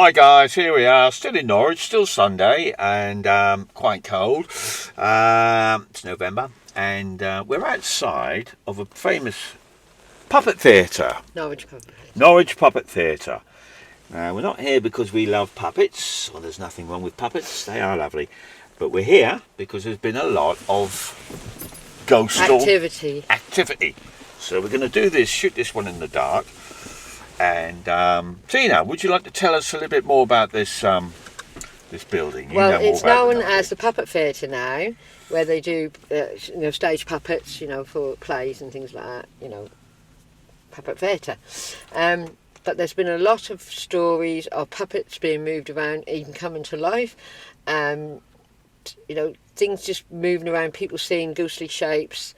Hi guys, here we are, still in Norwich, still Sunday, and quite cold. It's November, and we're outside of a famous puppet theatre, Norwich Puppet. Norwich Puppet Theatre. We're not here because we love puppets, or there's nothing wrong with puppets, they are lovely. But we're here because there's been a lot of ghost activity. So we're going to shoot this one in the dark. And Tina, would you like to tell us a little bit more about this this building? Well, it's known as the Puppet Theatre now, where they do stage puppets, for plays and things like that. Puppet theatre. But there's been a lot of stories of puppets being moved around, even coming to life. Things just moving around, people seeing ghostly shapes.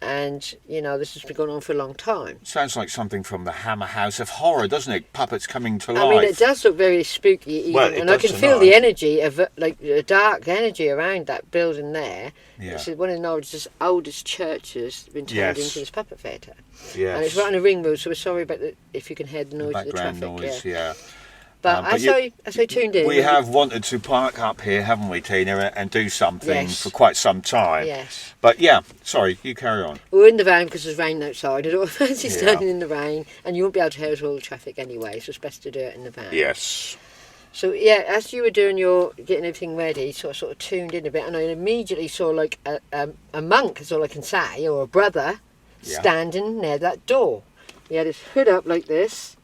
And, this has been going on for a long time. Sounds like something from the Hammer House of Horror, doesn't it? Puppets coming to life. I mean, it does look very spooky, even, and I can feel the energy of, the dark energy around that building there. Yeah. This is one of Norwich's oldest churches, been turned into this puppet theatre. Yes. And it's right on a ring road, so we're sorry about if you can hear the noise of the traffic. Noise, yeah. But as I tuned in... We have wanted to park up here, haven't we, Tina, and do something for quite some time. Yes. But yeah, sorry, you carry on. We're in the van because there's rain outside. I don't fancy standing in the rain, and you won't be able to hear all the traffic anyway, so it's best to do it in the van. Yes. So yeah, as you were getting everything ready, so I sort of tuned in a bit, and I immediately saw like a monk, is all I can say, or a brother, standing near that door. He had his hood up like this,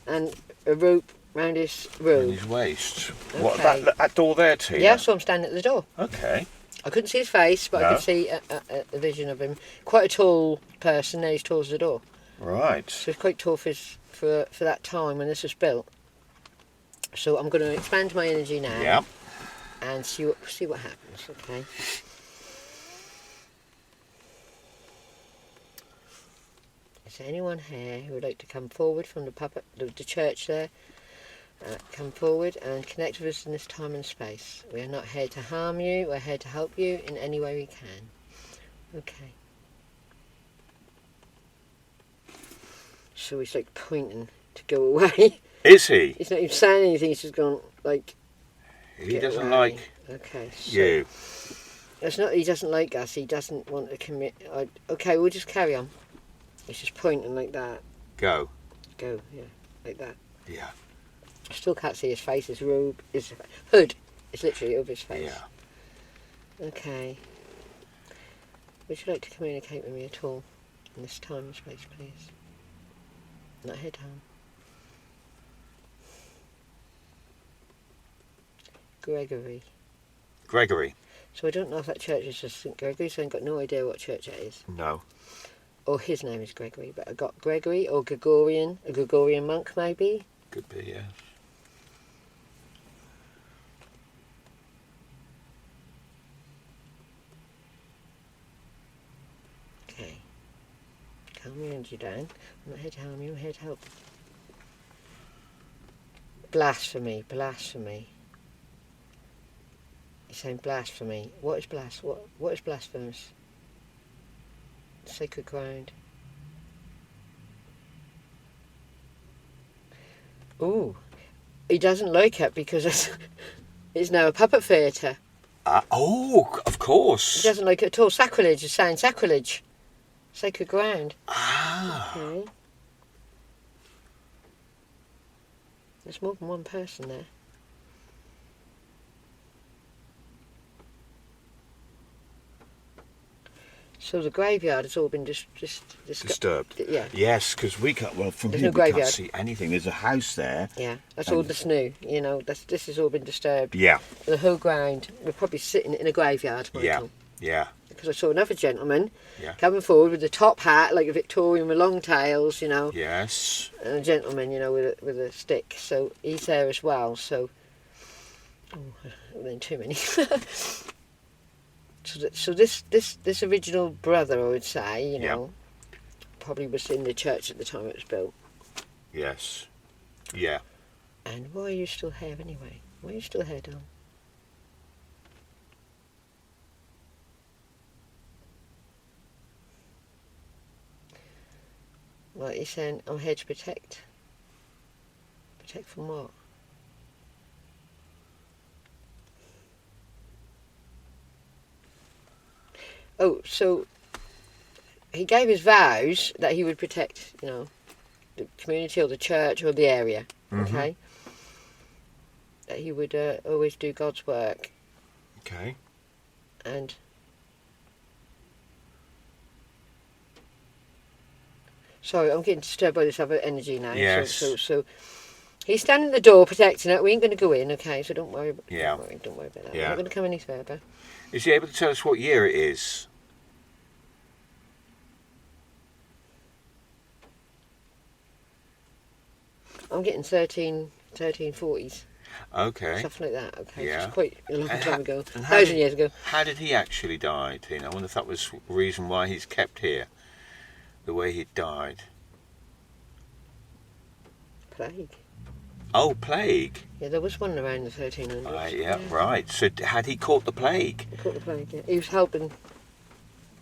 and a rope round his robe. Around his waist. Okay. What, that door there, Tina? Yeah, so I'm standing at the door. Okay. I couldn't see his face, but I could see a vision of him. Quite a tall person, nearly as tall as the door. Right. So he's quite tall for that time when this was built. So I'm going to expand my energy now. Yeah. And see what happens. Okay. Is there anyone here who would like to come forward from the church there? Come forward and connect with us in this time and space. We are not here to harm you, we're here to help you in any way we can. Okay. So he's like pointing to go away. Is he? He's not even saying anything, he's just gone like... He doesn't like you. It's not he doesn't like us, he doesn't want to commit... Okay, we'll just carry on. He's just pointing like that. Go, yeah, like that. Yeah. I still can't see his face, his robe, his hood is literally over his face. Yeah. Okay. Would you like to communicate with me at all in this time and space, please? Not here, Tom. Gregory. So I don't know if that church is just St Gregory, so I've got no idea what church it is. No. Or his name is Gregory, but I got Gregory or Gregorian, a Gregorian monk maybe? Could be, yes. Okay. Calm your energy down. I'm not here to harm you, I'm here to help. Blasphemy. He's saying blasphemy. What is what is blasphemous? Sacred ground. Ooh. He doesn't like it because it's now a puppet theatre. Of course. He doesn't like it at all. Sacrilege is saying sacrilege. Sacred ground. Ah. Okay. There's more than one person there. So the graveyard has all been disturbed. Yeah. Yes, because we can't. Well, from There's here no we can't see anything. There's a house there. Yeah, that's all that's new. This has all been disturbed. Yeah. The whole ground. We're probably sitting in a graveyard, Michael. Yeah. Because I saw another gentleman coming forward with a top hat, like a Victorian with long tails, Yes. And a gentleman, with a stick. So he's there as well. So, then too many. So this original brother, I would say, probably was in the church at the time it was built. Yes. Yeah. And why are you still here anyway? Why are you still here, Dom? Well, he's saying, I'm here to protect. Protect from what? so he gave his vows that he would protect, the community or the church or the area. Mm-hmm. Okay. That he would always do God's work. Okay. And sorry, I'm getting disturbed by this other energy now. Yes. So he's standing at the door protecting it. We ain't going to go in, okay? So don't worry. Yeah. Don't worry about that. Yeah. We're not going to come any further. Is he able to tell us what year it is? I'm getting 1340s. Okay. Stuff like that, okay? Yeah. So it's quite a long time ago. and 1,000 years ago. How did he actually die, Tina? I wonder if that was the reason why he's kept here, the way he died. Plague. Oh, plague. Yeah, there was one around the 1300s. Yeah, right. So had he caught the plague? He caught the plague, yeah. He was helping,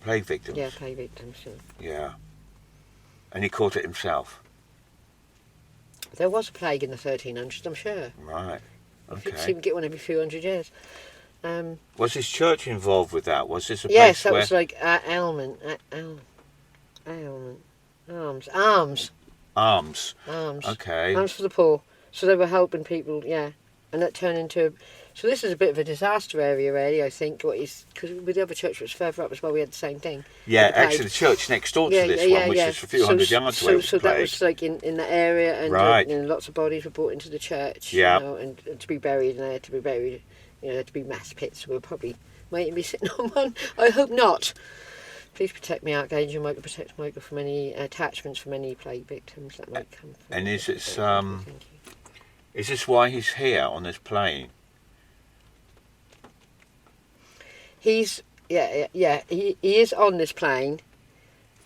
Plague victims? yeah, plague victims, yeah. Yeah. And he caught it himself? There was a plague in the 1300s, I'm sure. Right. You Okay. seem to get one every few hundred years. Was his church involved with that? Was this a place Yes, that where... was like ailment. Arms. Okay. Arms for the poor. So they were helping people, yeah. And that turned into... So this is a bit of a disaster area, really, I think. Because with the other church, which was further up as well, we had the same thing. Yeah, The plague. actually the church next door to this one, which is a few hundred yards away was So the that plague. was like in that area, and Right. Lots of bodies were brought into the church. Yeah. And to be buried, and they had to be buried, there had to be mass pits. We'll probably might be sitting on one. I hope not. Please protect me, Archangel Michael. Protect Michael from any attachments from any plague victims that might come. And is it Thank you. Is this why he's here on this plane? He's he is on this plane,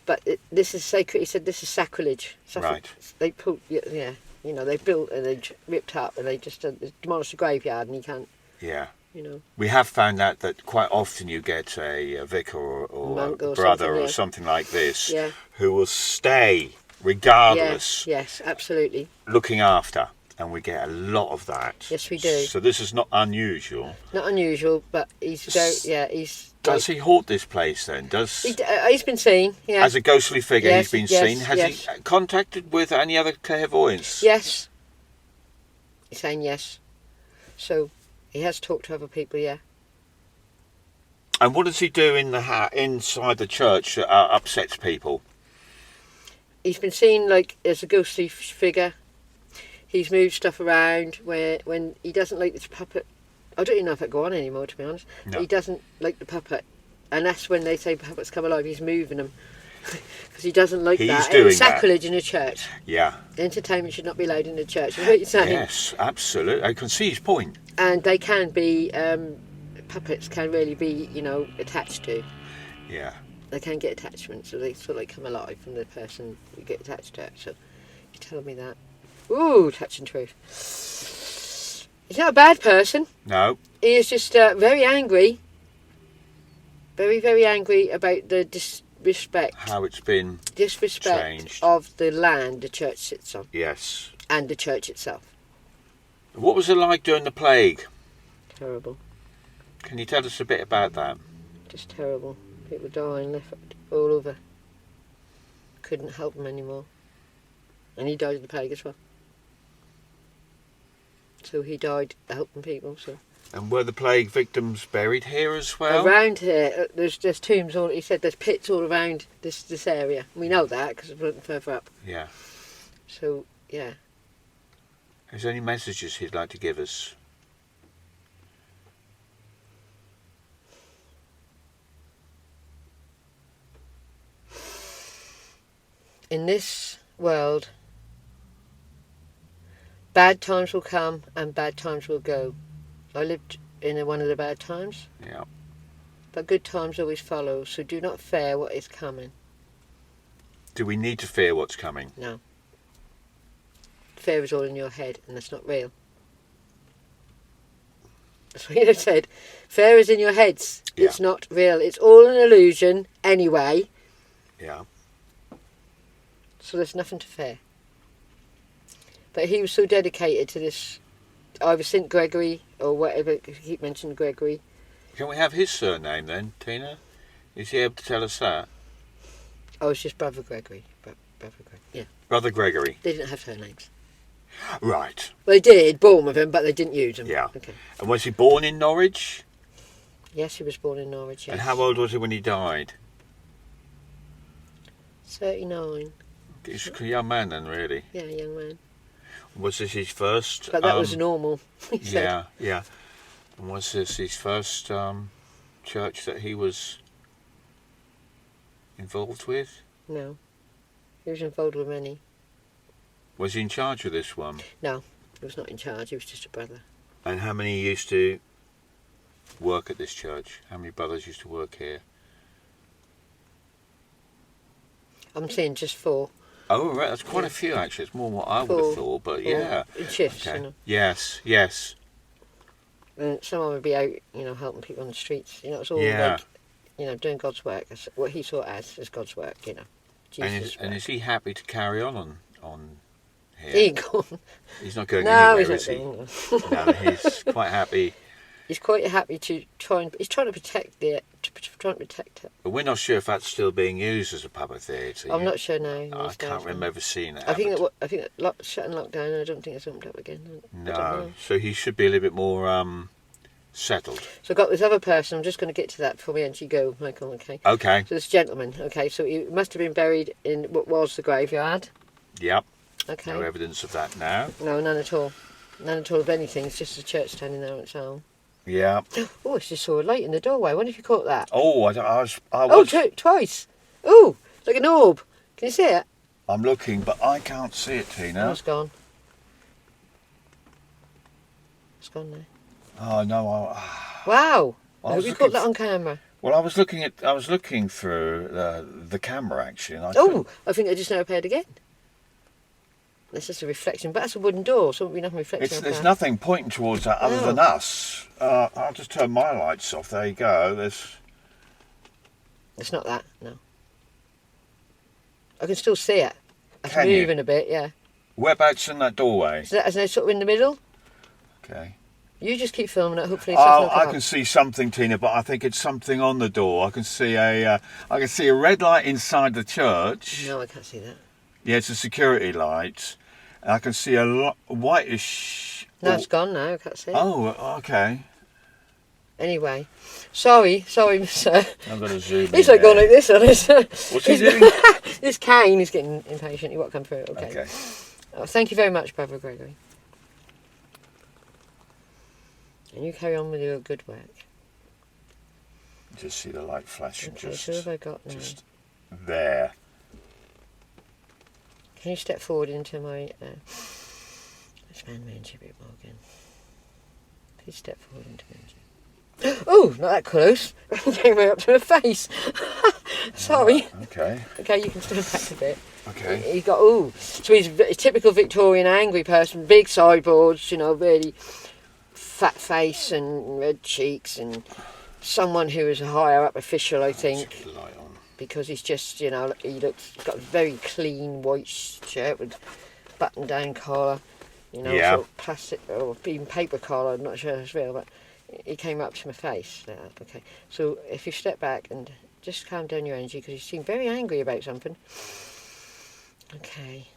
but this is sacred. He said this is sacrilege. Right. They put they built and they ripped up and they just demolished the graveyard, and he can't. Yeah. We have found out that quite often you get a vicar or Monk a or brother something, or yeah. something like this Yeah. who will stay regardless, Yes, absolutely. looking after, and we get a lot of that. Yes, we do. So this is not unusual. Not unusual, but he's very he's. Does he haunt this place then? He's been seen, yeah. As a ghostly figure, Yes, he's been yes, seen. Has yes. he contacted with any other clairvoyants? Yes. He's saying yes. So he has talked to other people, yeah. And what does he do inside the church that upsets people? He's been seen like as a ghostly figure. He's moved stuff around when he doesn't like this puppet. I don't even know if it go on anymore, to be honest. No. He doesn't like the puppet, and that's when they say puppets come alive. He's moving them because he doesn't like He's that. doing It's sacrilege in a church. Yeah. Entertainment should not be allowed in the church. Is what you're saying? Yes, absolutely. I can see his point. And they can be puppets. Can really be attached to. Yeah. They can get attachments, so they sort of like come alive from the person you get attached to. So you're telling me that. Ooh, touching truth. He's not a bad person. No. He is just very angry. Very, very angry about the disrespect How it's been changed. of the land the church sits on. Yes. And the church itself. What was it like during the plague? Terrible. Can you tell us a bit about that? Just terrible. People dying left all over. Couldn't help them anymore. And he died of the plague as well. So he died helping people. So And were the plague victims buried here as well? around here, there's tombs. He said there's pits all around this area. We know that because it's looking further up. Yeah. So yeah. Is there any messages he'd like to give us? In this world, bad times will come and bad times will go. I lived in one of the bad times, Yeah. but good times always follow, so do not fear what is coming. Do we need to fear what's coming? No. Fear is all in your head, and that's not real. That's what you said. Fear is in your heads. Yeah. It's not real. It's all an illusion anyway, Yeah. so there's nothing to fear. But he was so dedicated to this, either St. Gregory or whatever, you keep mentioning Gregory. Can we have his surname then, Tina? Is he able to tell us that? Oh, it's just Brother Gregory. Brother Gregory. Yeah. Brother Gregory. They didn't have surnames. Right. Well, they did, born with them, but they didn't use them. Yeah. Okay. And was he born in Norwich? Yes, he was born in Norwich, yes. And how old was he when he died? 39. He's a young man then, really. Yeah, young man. Was this his first? But that was normal, he said. Yeah, yeah. And was this his first church that he was involved with? No. He was involved with many. Was he in charge of this one? No, he was not in charge. He was just a brother. And how many used to work at this church? How many brothers used to work here? I'm saying just 4. Oh, right. That's quite a few, actually. It's more than what I would have thought, but 4 yeah. in shifts, Okay. you know. Yes, yes. And someone would be out, you know, helping people on the streets. You know, it's all Yeah. like, you know, doing God's work. That's what he saw as God's work, you know. Jesus' And work. is he happy to carry on here? He ain't gone. He's not going No, anywhere, he's is not he? going. No, he's quite happy. He's quite happy to try and... He's trying to protect it. But we're not sure if that's still being used as a puppet theatre. I'm not sure now. I can't remember seeing it. I think that shutting lockdown. I don't think it's opened up again. I don't No, know. so he should be a little bit more settled. So I've got this other person. I'm just going to get to that before we actually go, Michael. Okay. Okay. So this gentleman. Okay. So he must have been buried in what was the graveyard. Yep. Okay. No evidence of that now. No, none at all. None at all of anything. It's just a church standing there on its own. Yeah. Oh, I just saw a light in the doorway. I wonder if you caught that. Oh, I was. Oh, twice. Oh, like an orb. Can you see it? I'm looking, but I can't see it, Oh, Tina. it's gone. It's gone now. Oh no. Wow. I Have was you looking caught that on camera? Well, I was looking through the camera actually, and I Oh, couldn't- I think I just now appeared again. That's just a reflection, but that's a wooden door, so it won't be nothing reflecting. There's nothing pointing towards that other than us. I'll just turn my lights off. There you go. It's not that, no. I can still see it. It's Can you? moving a bit, yeah. Whereabouts in that doorway? Is that sort of in the middle? Okay. You just keep filming it. Hopefully, it's not I can see something, Tina, but I think it's something on the door. I can see a red light inside the church. No, I can't see that. Yeah, it's a security light. And I can see a whitish. No, it's gone now. I can't see it. Oh, okay. Anyway, sorry, sir. I'm going to zoom He's in like going there. like this on us. What's he doing? This cane is getting impatient. He won't come through. Okay. Okay. Oh, thank you very much, Brother Gregory. And you carry on with your good work. Just see the light flashing Okay, so what have I got now? just there. Can you step forward into my... Let's man range a bit more again. Please step forward into range. Oh, not that close. Came right up to my face. Sorry. Okay. Okay, you can stand back a bit. Okay. He's got, so he's a typical Victorian angry person, big sideboards, you know, really fat face and red cheeks, and someone who is a higher up official, I think. Let's get the light on. Because he's just, you know, he's got a very clean white shirt with button-down collar, you know, Yeah. sort of plastic or even paper collar. I'm not sure if it's real, but he came up to my face. Okay, so if you step back and just calm down your energy, because you seem very angry about something. Okay.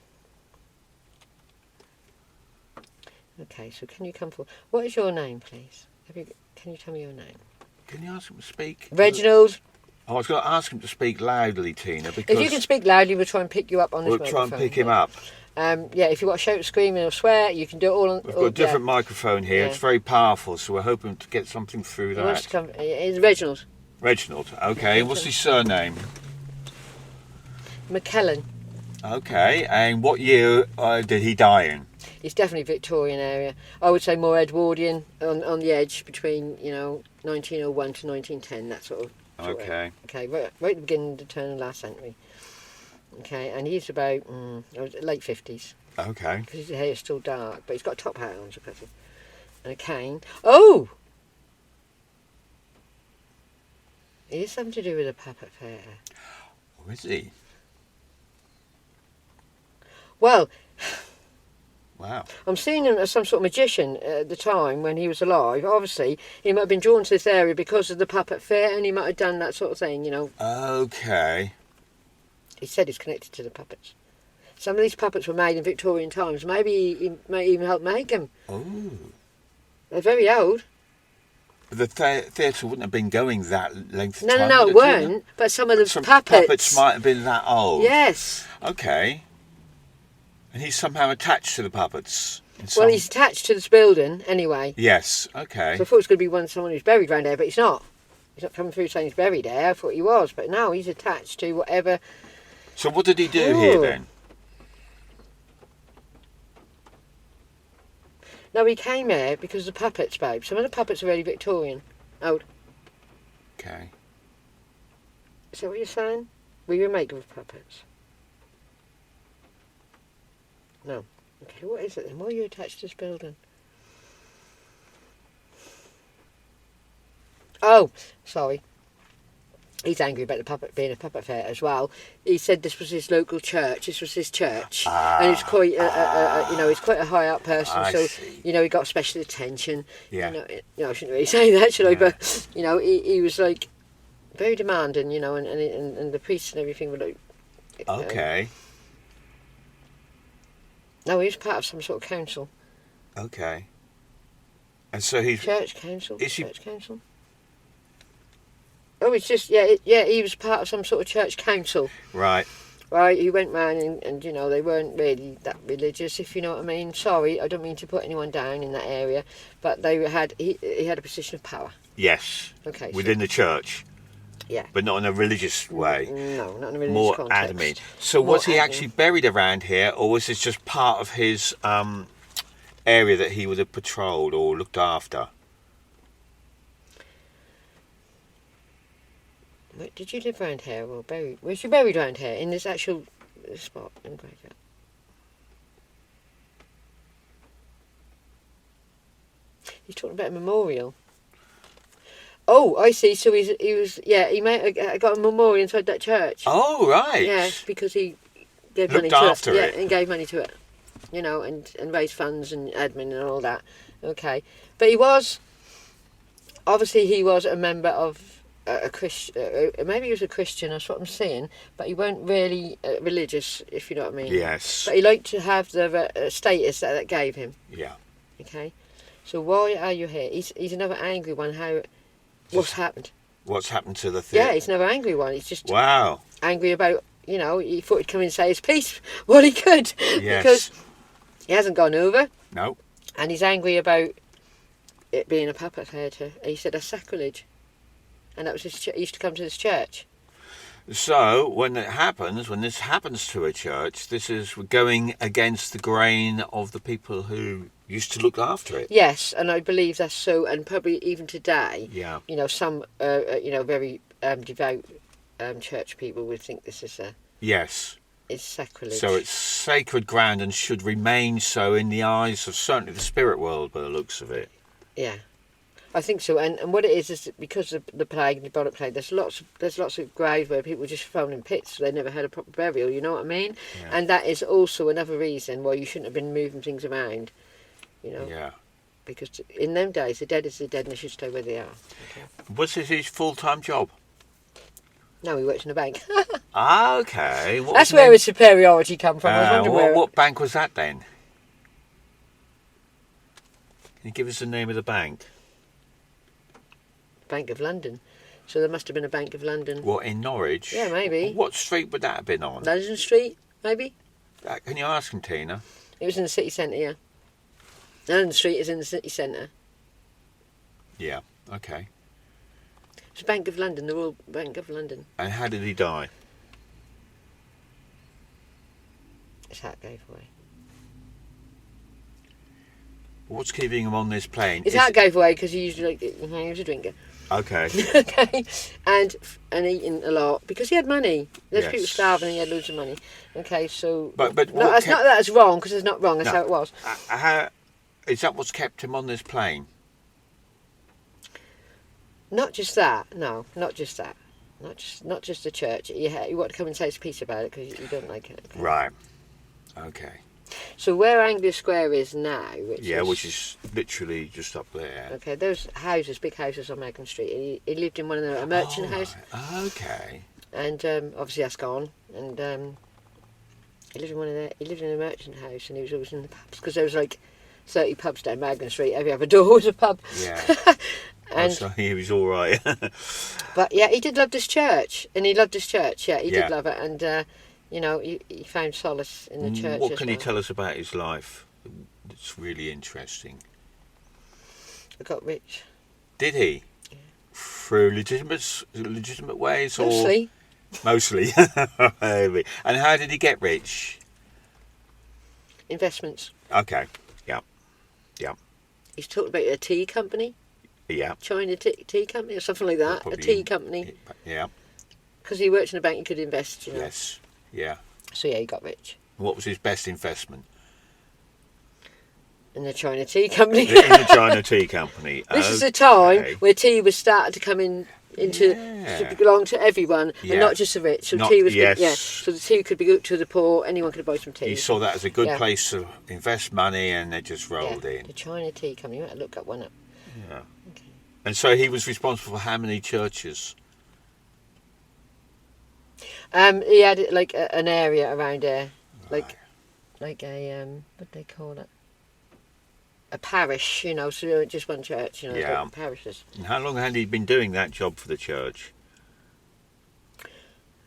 Okay, so can you come forward? What is your name, please? Can you tell me your name? Can you ask him to speak? Reginald. I was going to ask him to speak loudly, Tina, because If you can speak loudly, we'll try and pick you up on this we'll microphone. try and pick him up. Yeah, if you've got to shout, screaming or swear, you can do it all on... We've got a different microphone here. Yeah. It's very powerful, so we're hoping to get something through He wants to that. come... It's Reginald. Reginald. Okay. What's his surname? McKellen. Okay. And what year did he die in? It's definitely Victorian area. I would say more Edwardian, on the edge between, 1901 to 1910, that sort of... Okay. Okay, right at the beginning of the turn of the last century. Okay, and he's about late 50s. Okay. Because his hair is still dark, but he's got a top hat on, so that's it. And a cane. Oh! It is something to do with a puppet fair. Oh, is he? Well, Wow. I'm seeing him as some sort of magician at the time when he was alive. Obviously, he might have been drawn to this area because of the puppet fair, and he might have done that sort of thing, you know. Okay. He said he's connected to the puppets. Some of these puppets were made in Victorian times. Maybe he may even help make them. Oh. They're very old. The theatre wouldn't have been going that length of No, time. no, it would Tina? weren't. But some of the Some puppets might have been that old. Yes. Okay. And he's somehow attached to the puppets. Well, he's attached to this building anyway. Yes. Okay. So I thought it was going to be someone who's buried around there, but he's not. He's not coming through saying he's buried there. I thought he was, but no, he's attached to whatever. So what did he do here then? No, he came here because of the puppets, babe. Some of the puppets are really Victorian. Old. Okay. Is that what you're saying? Were you a maker of puppets? No. Okay, what is it then? Why are you attached to this building? Oh, sorry. He's angry about the puppet being a puppet fair as well. He said this was his local church. This was his church, and he's quite, he's quite a high up person. I so, see. he got special attention. Yeah. I shouldn't really say that, should I? Yeah. But he was like very demanding, and the priests and everything were like. Okay. No, he was part of some sort of council. Okay. And so he's Church council. Is he- Church council. Oh, it's just he was part of some sort of church council. right. Right, he went round and they weren't really that religious, if you know what I mean. Sorry, I don't mean to put anyone down in that area, but he had a position of power. Yes. Okay. Within the church. Yeah. But not in a religious way. No, not in a religious More context. admin. So More was he admin. actually buried around here, or was this just part of his area that he would have patrolled or looked after? Where, did you live round here or buried? Was you buried round here in this actual spot in Graveyard? He's talking about a memorial. Oh, I see. So he got a memorial inside that church. Oh, right. Yeah, because he gave Looked money to after it. it. Yeah, and gave money to it. And raised funds and admin and all that. Okay, but he was a member of a Christian. Maybe he was a Christian. That's what I'm saying. But he weren't really religious, if you know what I mean. Yes. But he liked to have the status that gave him. Yeah. Okay, so why are you here? He's another angry one. What's happened? What's happened to the theatre? Yeah, he's another angry one. He's just Wow. angry about. He thought he'd come in and say his piece what he could. Yes. Because he hasn't gone over. No. And he's angry about it being a puppet theatre. He said that's sacrilege. And that was his he used to come to this church. So when this happens to a church, this is going against the grain of the people who used to look after it. Yes, and I believe that's so, and probably even today, Yeah. some, very devout church people would think this is Yes. it's sacrilege. So it's sacred ground and should remain so in the eyes of certainly the spirit world by the looks of it. Yeah. I think so, and what it is because of the plague, the bubonic plague. There's lots of graves where people were just thrown in pits. So they never had a proper burial. You know what I mean? Yeah. And that is also another reason why you shouldn't have been moving things around. Yeah. Because in them days, the dead is the dead, and they should stay where they are. Okay. Was this his full-time job? No, he worked in a bank. Okay. What That's was where the his superiority come from. I was name? wondering where. What bank was that then? Can you give us the name of the bank? Bank of London. So there must have been a Bank of London. What, in Norwich? Yeah, maybe. What street would that have been on? London Street, maybe. Can you ask him, Tina? It was in the city centre. Yeah. London Street is in the city centre. Yeah. Okay. It's Bank of London, the Royal Bank of London. And how did he die? His hat gave away. What's keeping him on this plane? His hat gave away because he was a drinker. Okay. Okay, and eating a lot because he had money. There's Yes. people starving and he had loads of money. Okay, so But no, what that's not that it's wrong because it's not wrong. That's No. how it was. How is that? What's kept him on this plane? Not just that. No, not just that. Not just the church. You want to come and say his piece about it because you don't like it. Okay. Right. Okay. So where Anglia Square is now, which is literally just up there. okay, those houses, big houses on Megan Street. He lived in one of them, a merchant house, Right. Okay. and obviously that's gone. And he lived in one of the, he lived in a merchant house, and he was always in the pubs because there was like 30 pubs down Megan Street. Every other door was a pub. Yeah. And So he was all right. but yeah, he did love this church, and he loved this church. Yeah, he Yeah. did love it, and you know, he found solace in the church. What as can you well. tell us about his life? It's really interesting. I got rich. Did he? Yeah. Through legitimate ways, or Mostly. Mostly. And how did he get rich? Investments. Okay. Yeah. Yeah. He's talked about a tea company. Yeah. China tea company or something like that. A tea company. Yeah. Because he worked in a bank, he could invest, you know. Yes. Yeah. So yeah, he got rich. What was his best investment? In the China tea company. In the China tea company. This is a time where tea was starting to come into to belong to everyone, and not just the rich. So tea was good, so the tea could be good to the poor. Anyone could buy some tea. He saw that as a good place to invest money, and it just rolled in. The China tea company. You might look that one up. Yeah. Okay. And so he was responsible for how many churches? He had like an area around there, Right. like a what do they call it? A parish, you know, so just one church, you know, like parishes. And how long had he been doing that job for the church?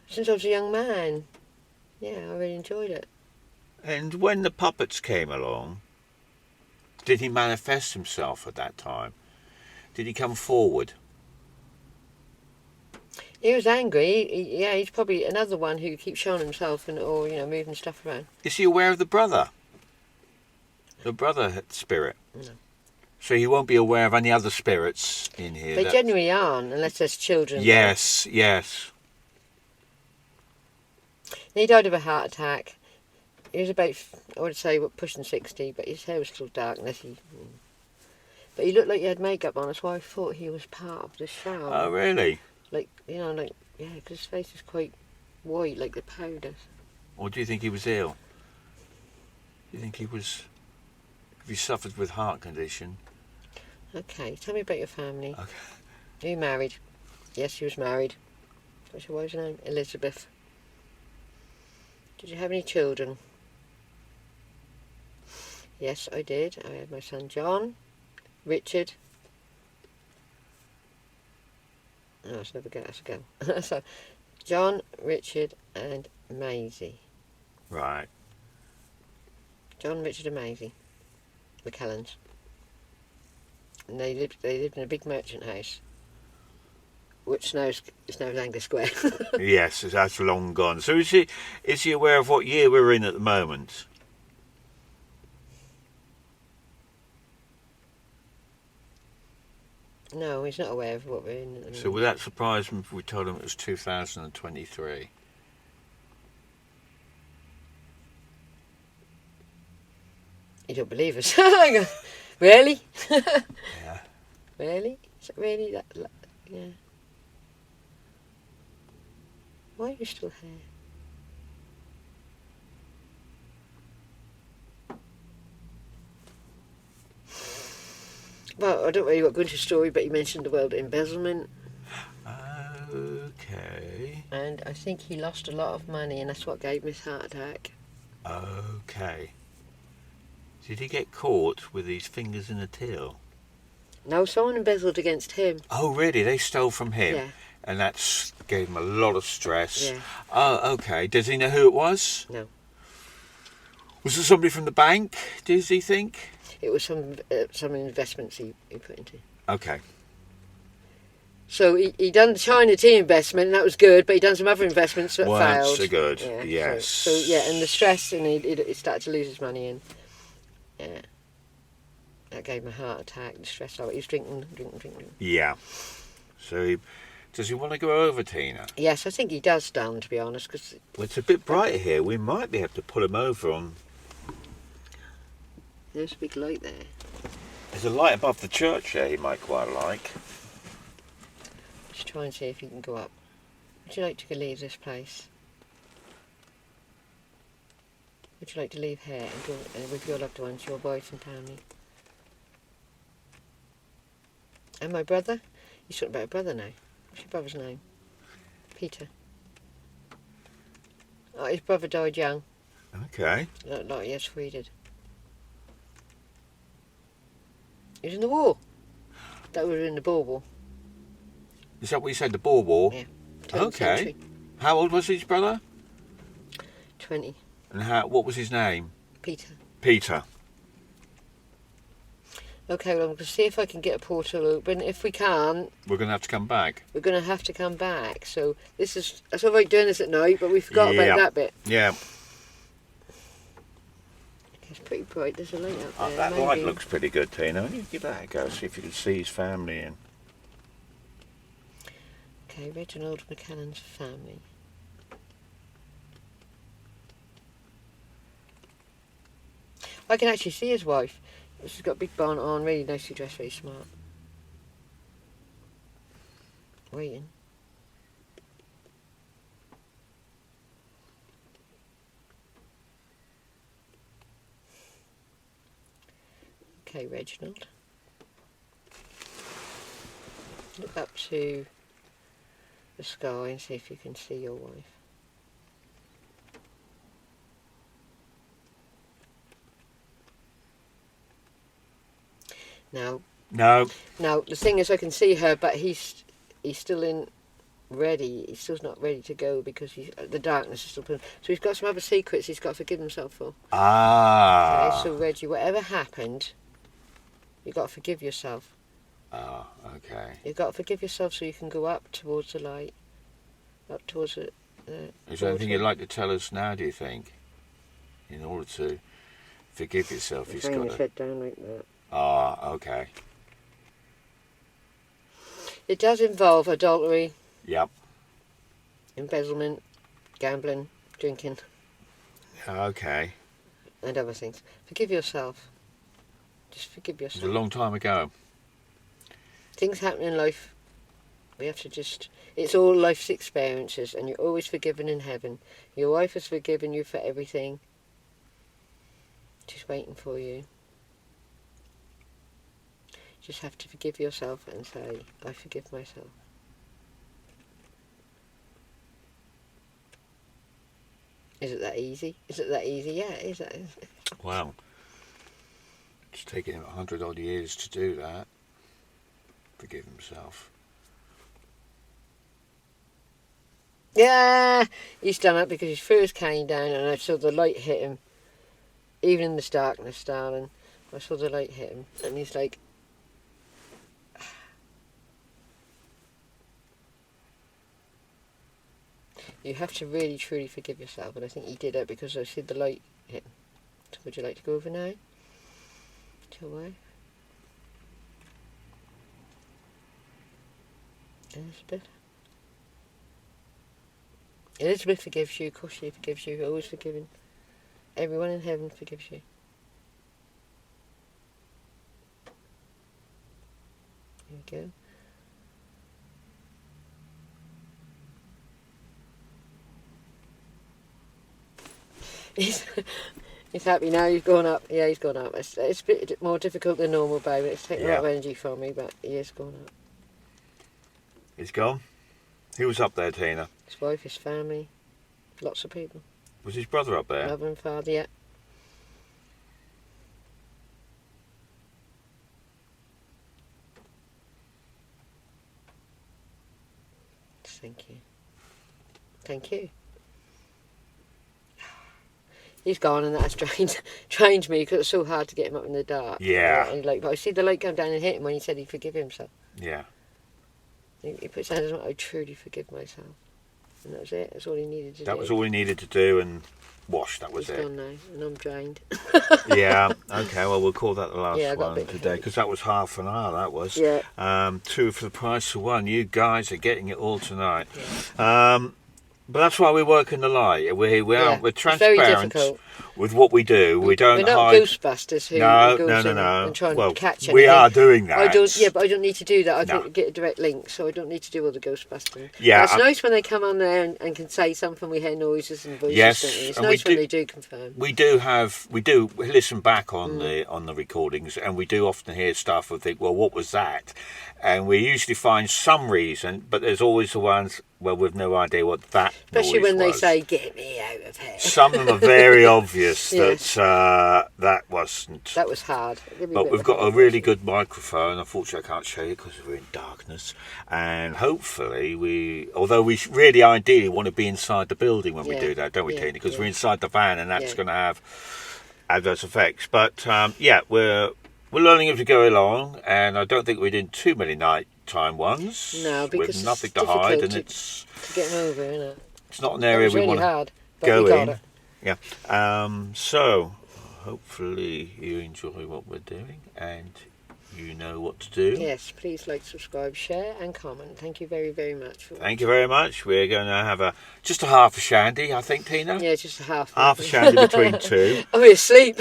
Since I was a young man. Yeah, I really enjoyed it. And when the puppets came along, did he manifest himself at that time? Did he come forward? He was angry. He's probably another one who keeps showing himself or you know moving stuff around. Is he aware of the brother? The brother spirit? No. So he won't be aware of any other spirits in here? They generally aren't, unless there's children. Yes, yes. He died of a heart attack. He was about, I would say, pushing 60, but his hair was still dark. But he looked like he had makeup on. That's why I thought he was part of the show. Oh, really? Like, you know, like, yeah, because his face is quite white, like the powder. Or do you think he was ill? Do you think he was... If he suffered with heart condition? Okay, tell me about your family. Okay. Are you married? Yes, she was married. What's your wife's name? Elizabeth. Did you have any children? Yes, I did. I had my son John, Richard. No, that's never good. That's a go. So, John, Richard, and Maisie. Right. John, Richard, and Maisie. McKellans. And they lived in a big merchant house, which now is Anglia Square. Yes, that's long gone. So is he aware of what year we're in at the moment? No, he's not aware of what we're in at the moment. So would that surprise him if we told him it was 2023? You don't believe us? Really? Yeah. Really? Is it really that? Yeah. Why are you still here? Well, I don't really want to go into a story, but you mentioned the word embezzlement. Okay. And I think he lost a lot of money, and that's what gave him his heart attack. Okay. Did he get caught with his fingers in a till? No, someone embezzled against him. Oh, really? They stole from him? Yeah. And that gave him a lot of stress? Yeah. Oh, okay. Does he know who it was? No. Was it somebody from the bank, does he think? It was some investments he put into. Okay. So he done the China tea investment, and that was good, but he done some other investments that Weren't failed. so good, Yeah, yes. So yeah, and the stress, and he started to lose his money, and yeah, that gave him a heart attack. The stress of it. He was drinking. Yeah. So does he want to go over, Tina? Yes, I think he does, Dan, to be honest, because Well, it's a bit brighter here. We might be able to pull him over on... there's a big light there. There's a light above the church there you might quite like. Let's try and see if he can go up. Would you like to go leave this place? would you like to leave here and go with your loved ones, your wife and family? And my brother? You're talking about a brother now. What's your brother's name? Peter. Oh, his brother died young. Okay. Not yes, we did. He was in the war. That was in the Boer War. Is that what you said, the Boer War? Yeah. Okay. Century. How old was his brother? 20. And what was his name? Peter. Peter. Okay, well, I'm going to see if I can get a portal open. If we can't, We're going to have to come back. we're going to have to come back. So it's all right doing this at night, but we forgot about that bit. Yeah. It's pretty bright. There's a light up there. That maybe. light looks pretty good, Tina. You give that a go, see if you can see his family in. Okay, Reginald McCannan's family. I can actually see his wife. She's got a big bonnet on, really nicely dressed, very smart. Waiting. Okay, Reginald. Look up to the sky and see if you can see your wife. Now, No. the thing is, I can see her, but he's still in ready. He's still not ready to go because the darkness is still putting. So he's got some other secrets he's got to forgive himself for. Ah. Okay, so Reggie, whatever happened, you've got to forgive yourself. Ah, okay. You've got to forgive yourself so you can go up towards the light, up towards the. Is there anything you'd like to tell us now, do you think? In order to forgive yourself, he's Hang got his to... head down like that. Ah, okay. It does involve adultery, Yep. embezzlement, gambling, drinking, Okay. and other things. Forgive yourself. Just forgive It was a yourself. long time ago. Things happen in life. We have to just... It's all life's experiences, and you're always forgiven in heaven. Your wife has forgiven you for everything. She's waiting for you. Just have to forgive yourself and say, I forgive myself. Is it that easy? Is it that easy? Yeah, it is. Wow. It's taken him 100 odd years to do that. Forgive himself. Yeah, he's done it because his first came down and I saw the light hit him. Even in this darkness, darling, I saw the light hit him. And he's like... You have to really, truly forgive yourself. And I think he did it because I see the light hit him. So would you like to go over now? To your wife? Elizabeth? Elizabeth forgives you, of course she forgives you, always forgiven. Everyone in heaven forgives you. Here we go. He's happy now, he's gone up. Yeah, he's gone up. It's a bit more difficult than normal, baby. It's taken a lot of energy from me, but he is gone up. He's gone? Who was up there, Tina? His wife, his family, lots of people. Was his brother up there? Mother and father, yeah. Thank you. Thank you. He's gone, and that's trained me because it's so hard to get him up in the dark. Yeah. And but I see the light come down and hit him when he said he'd forgive himself. Yeah. He puts down, I truly forgive myself. And that was it. That's all he needed to do. That was all he needed to do, and wash, that was He's it. gone now, and I'm drained. Yeah, okay, well, we'll call that the last Yeah, I got a one bit today, because that was half an hour, that was. Yeah. 2 for the price of 1. You guys are getting it all tonight. Yeah. But that's why we work in the light. We're Yeah, we're it's very transparent difficult. with what we do. We don't We're not hide. Ghostbusters who No, goes no, in no. and try and Well, catch anything. we are doing that. I don't. Yeah, but I don't need to do that. I No. can get a direct link, so I don't need to do all the Ghostbusting. Yeah, But it's nice when they come on there and can say something. We hear noises and voices. Yes, Don't we? It's and nice we when do- they do confirm. We do listen back on the recordings, and we do often hear stuff and think, well, what was that? And we usually find some reason, but there's always the ones where we've no idea what that Especially noise when they was. say, "Get me out of here." Some of them are very obvious Yes. that wasn't. That was hard. Give me But bit we've of got a hard really version. good microphone. Unfortunately, I can't show you because we're in darkness. And hopefully, although we really ideally want to be inside the building when we Yeah, do that, don't we, yeah, Tina? Because yeah. we're inside the van, and that's Yeah. going to have adverse effects. But yeah, we're learning as we go along, and I don't think we're doing too many nighttime ones. No, because with it's nothing to hide, difficult and to- it's To get them over, innit? not an That area was we really want to hard, but go we got in. it. Yeah. So hopefully you enjoy what we're doing, and you know what to do. Yes, please like, subscribe, share, and comment. Thank you very, very much. Thank you very much. We're going to have just a half a shandy, I think, Tina. Yeah, just a half. Half a shandy between two. I'll be asleep.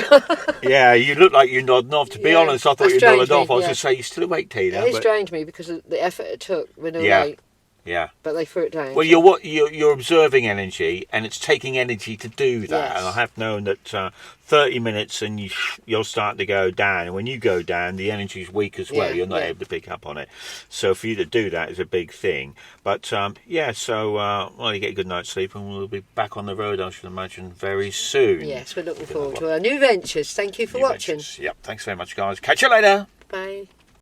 Yeah, you look like you're nodding off. To be Yeah, honest, I thought that you nodded strange off. I me, was yeah. going to say, you're still awake, Tina. It is But, strange to me because of the effort it took when they were Yeah. late, yeah. but they threw it down. Well, so- you're observing energy, and it's taking energy to do that. Yes. And I have known that 30 minutes, and you'll start to go down. And when you go down, the energy's weak as well. Yeah, You're not yeah. able to pick up on it. So for you to do that is a big thing. But yeah, so well, you get a good night's sleep, and we'll be back on the road, I should imagine, very soon. Yes, we're looking forward to our new ventures. Thank you for New watching. ventures. Yep. Thanks very much, guys. Catch you later. Bye.